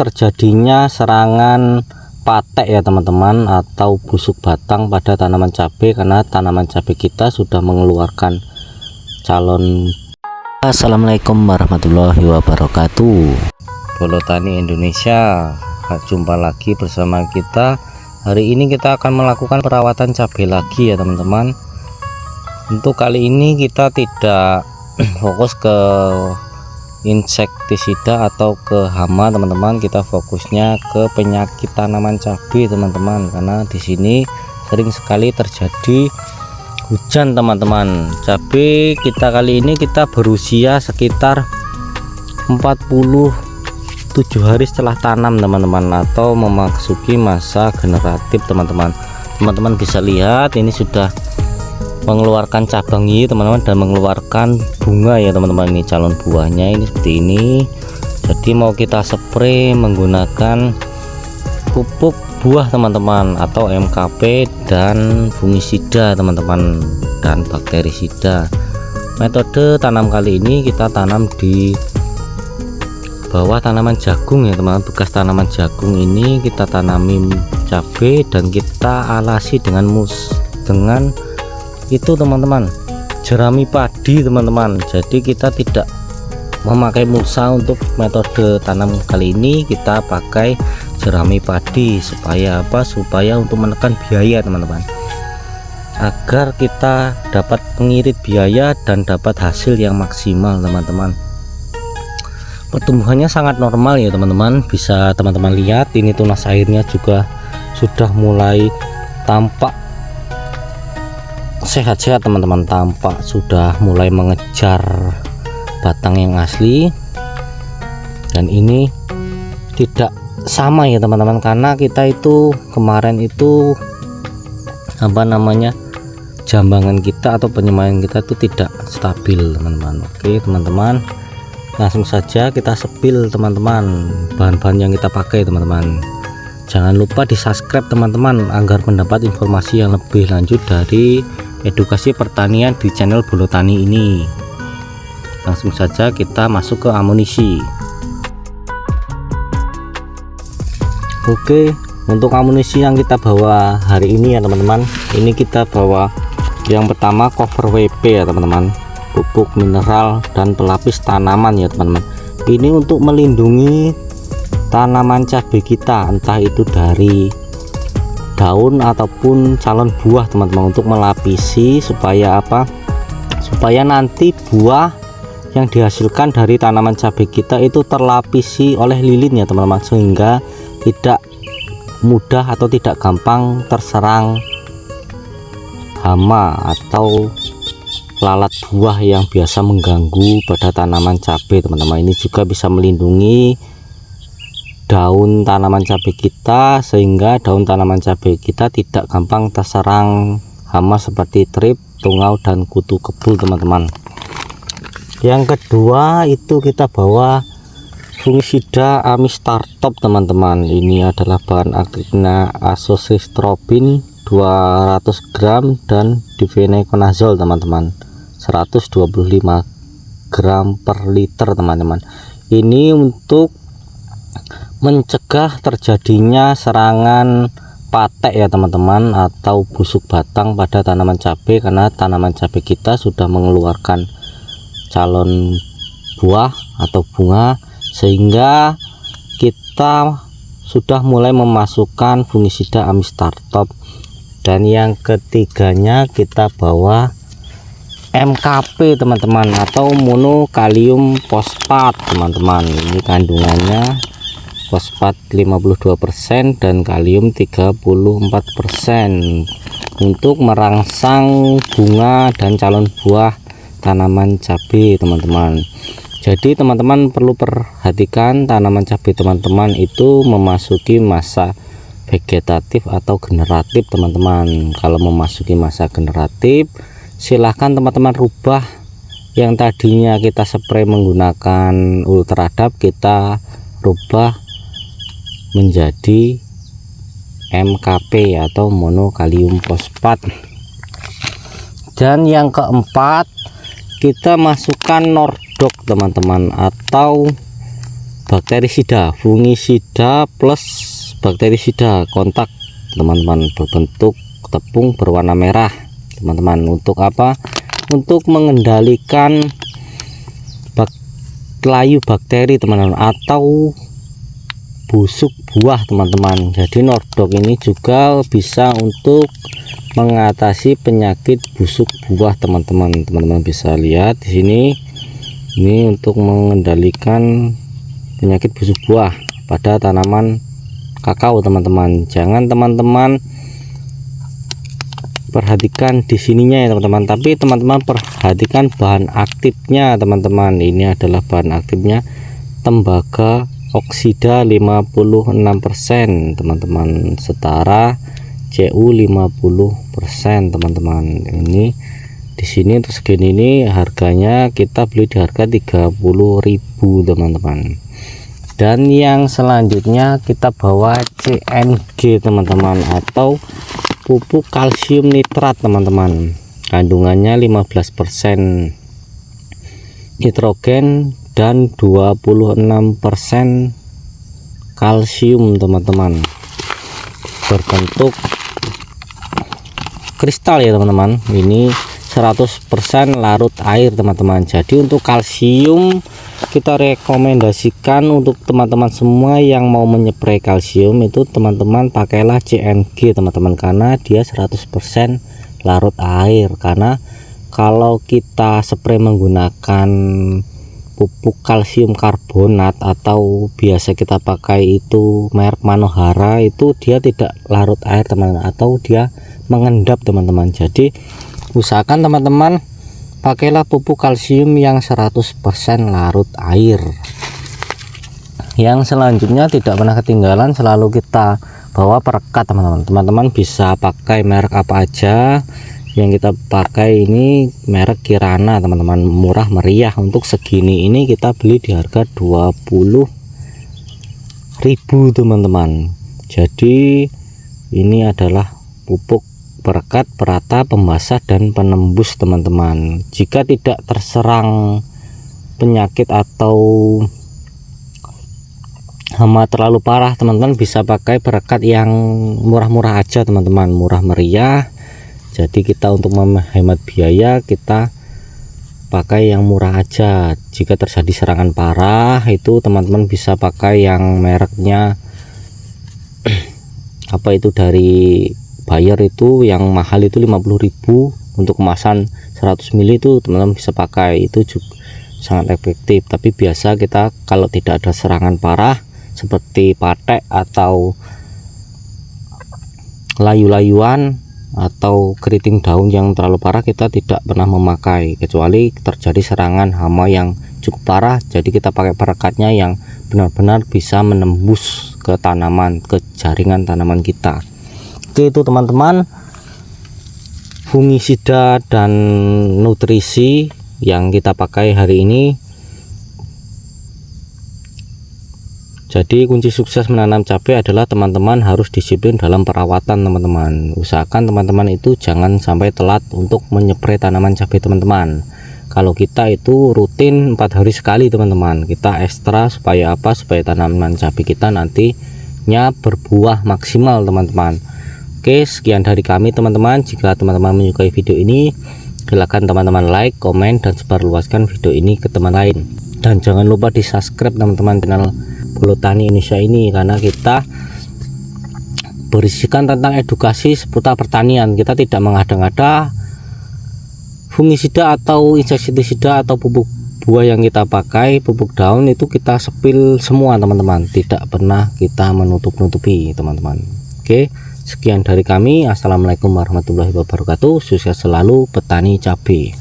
terjadinya serangan patek ya teman-teman, atau busuk batang pada tanaman cabai karena tanaman cabai kita sudah mengeluarkan calon. Assalamualaikum warahmatullahi wabarakatuh. Bolotani Indonesia, jumpa lagi bersama kita. Hari ini kita akan melakukan perawatan cabai lagi ya teman-teman. Untuk kali ini kita tidak fokus ke insektisida atau ke hama teman-teman, kita fokusnya ke penyakit tanaman cabai teman-teman, karena di sini sering sekali terjadi hujan teman-teman. Cabai kita kali ini kita berusia sekitar 47 hari setelah tanam teman-teman, atau memasuki masa generatif teman-teman. Teman-teman bisa lihat ini sudah mengeluarkan cabang ini teman-teman, dan mengeluarkan bunga ya teman-teman. Ini calon buahnya ini seperti ini. Jadi mau kita spray menggunakan pupuk buah teman-teman, atau MKP dan fungisida teman-teman, dan bakterisida. Metode tanam kali ini kita tanam di bawah tanaman jagung ya teman-teman. Bekas tanaman jagung ini kita tanami cabai dan kita alasi dengan itu teman-teman, jerami padi teman-teman. Jadi kita tidak memakai mulsa untuk metode tanam kali ini, kita pakai jerami padi. Supaya apa? Supaya untuk menekan biaya teman-teman, agar kita dapat mengirit biaya dan dapat hasil yang maksimal teman-teman. Pertumbuhannya sangat normal ya teman-teman, bisa teman-teman lihat ini tunas airnya juga sudah mulai tampak sehat-sehat teman-teman, tampak sudah mulai mengejar batang yang asli. Dan ini tidak sama ya teman-teman, karena kita itu kemarin itu jambangan kita atau penyemayan kita itu tidak stabil teman-teman. Oke teman-teman, langsung saja kita sepil teman-teman bahan-bahan yang kita pakai teman-teman. Jangan lupa di subscribe teman-teman agar mendapat informasi yang lebih lanjut dari edukasi pertanian di channel Bolotani ini. Langsung saja kita masuk ke amunisi. Oke, untuk amunisi yang kita bawa hari ini ya teman-teman, ini kita bawa yang pertama cover WP ya teman-teman, pupuk mineral dan pelapis tanaman ya teman-teman. Ini untuk melindungi tanaman cabai kita, entah itu dari daun ataupun calon buah teman-teman, untuk melapisi supaya apa? Supaya nanti buah yang dihasilkan dari tanaman cabai kita itu terlapisi oleh lilin ya teman-teman, sehingga tidak mudah atau tidak gampang terserang hama atau lalat buah yang biasa mengganggu pada tanaman cabai teman-teman. Ini juga bisa melindungi daun tanaman cabai kita, sehingga daun tanaman cabai kita tidak gampang terserang hama seperti trip, tungau dan kutu kebul teman-teman. Yang kedua itu kita bawa fungisida Amistartop teman-teman. Ini adalah bahan aktifnya Azoxystrobin 200 gram dan difenoconazole teman-teman, 125 gram per liter teman-teman. Ini untuk mencegah terjadinya serangan patek ya teman-teman, atau busuk batang pada tanaman cabai karena tanaman cabai kita sudah mengeluarkan calon buah atau bunga, sehingga kita sudah mulai memasukkan fungisida Amistartop. Dan yang ketiganya kita bawa MKP teman-teman, atau monokalium fosfat teman-teman. Ini kandungannya fosfat 52% dan kalium 34% untuk merangsang bunga dan calon buah tanaman cabai teman-teman. Jadi teman-teman perlu perhatikan tanaman cabai teman-teman itu memasuki masa vegetatif atau generatif teman-teman. Kalau memasuki masa generatif, silahkan teman-teman rubah yang tadinya kita spray menggunakan Ultradap, kita rubah menjadi MKP atau monokalium fosfat. Dan yang keempat, kita masukkan Nordok teman-teman, atau bakterisida, fungisida plus bakterisida kontak teman-teman, berbentuk tepung berwarna merah teman-teman. Untuk apa? Untuk mengendalikan layu bakteri teman-teman atau busuk buah teman-teman. Jadi Nordok ini juga bisa untuk mengatasi penyakit busuk buah teman-teman. Teman-teman bisa lihat di sini, ini untuk mengendalikan penyakit busuk buah pada tanaman kakao teman-teman. Jangan teman-teman perhatikan di sininya ya teman-teman, tapi teman-teman perhatikan bahan aktifnya teman-teman. Ini adalah bahan aktifnya tembaga oksida 56% teman-teman, setara Cu 50% teman-teman. Ini di sini untuk segini ini harganya kita beli di harga 30.000 teman-teman. Dan yang selanjutnya kita bawa CNG teman-teman, atau pupuk kalsium nitrat teman-teman. Kandungannya 15% nitrogen dan 26% kalsium teman-teman, berbentuk kristal ya teman-teman. Ini 100% larut air teman-teman. Jadi untuk kalsium kita rekomendasikan untuk teman-teman semua yang mau menyeprai kalsium itu teman-teman pakailah CNG teman-teman, karena dia 100% larut air. Karena kalau kita spray menggunakan pupuk kalsium karbonat atau biasa kita pakai itu merek Manohara, itu dia tidak larut air teman-teman, atau dia mengendap teman-teman. Jadi usahakan teman-teman pakailah pupuk kalsium yang 100% larut air. Yang selanjutnya tidak pernah ketinggalan, selalu kita bawa perekat teman-teman. Teman-teman bisa pakai merek apa aja. Yang kita pakai ini merek Kirana teman-teman, murah meriah. Untuk segini ini kita beli di harga 20.000 teman-teman. Jadi ini adalah pupuk perekat, perata, pembasah, dan penembus teman-teman. Jika tidak terserang penyakit atau hama terlalu parah, teman-teman bisa pakai perekat yang murah-murah aja teman-teman, murah meriah. Jadi kita untuk menghemat biaya kita pakai yang murah aja. Jika terjadi serangan parah itu teman-teman bisa pakai yang mereknya apa itu dari Bayer, itu yang mahal itu 50.000. Untuk kemasan 100 ml itu teman-teman bisa pakai, itu juga sangat efektif. Tapi biasa kita kalau tidak ada serangan parah seperti patek atau layu-layuan atau keriting daun yang terlalu parah, kita tidak pernah memakai kecuali terjadi serangan hama yang cukup parah. Jadi kita pakai perekatnya yang benar-benar bisa menembus ke tanaman, ke jaringan tanaman kita. Oke, itu teman-teman fungisida dan nutrisi yang kita pakai hari ini. Jadi kunci sukses menanam cabai adalah teman-teman harus disiplin dalam perawatan teman-teman. Usahakan teman-teman itu jangan sampai telat untuk menyeprai tanaman cabai teman-teman. Kalau kita itu rutin 4 hari sekali teman-teman, kita ekstra supaya apa? Supaya tanaman cabai kita nantinya berbuah maksimal teman-teman. Oke, sekian dari kami teman-teman. Jika teman-teman menyukai video ini, silakan teman-teman like, komen, dan sebarluaskan video ini ke teman lain. Dan jangan lupa di subscribe teman-teman channel Bolo Tani Indonesia ini, karena kita berisikan tentang edukasi seputar pertanian. Kita tidak mengada-ngada fungisida atau insektisida atau pupuk buah yang kita pakai, pupuk daun itu kita sepil semua teman-teman, tidak pernah kita menutup-nutupi teman-teman. Oke, sekian dari kami. Assalamualaikum warahmatullahi wabarakatuh. Sukses selalu petani cabai.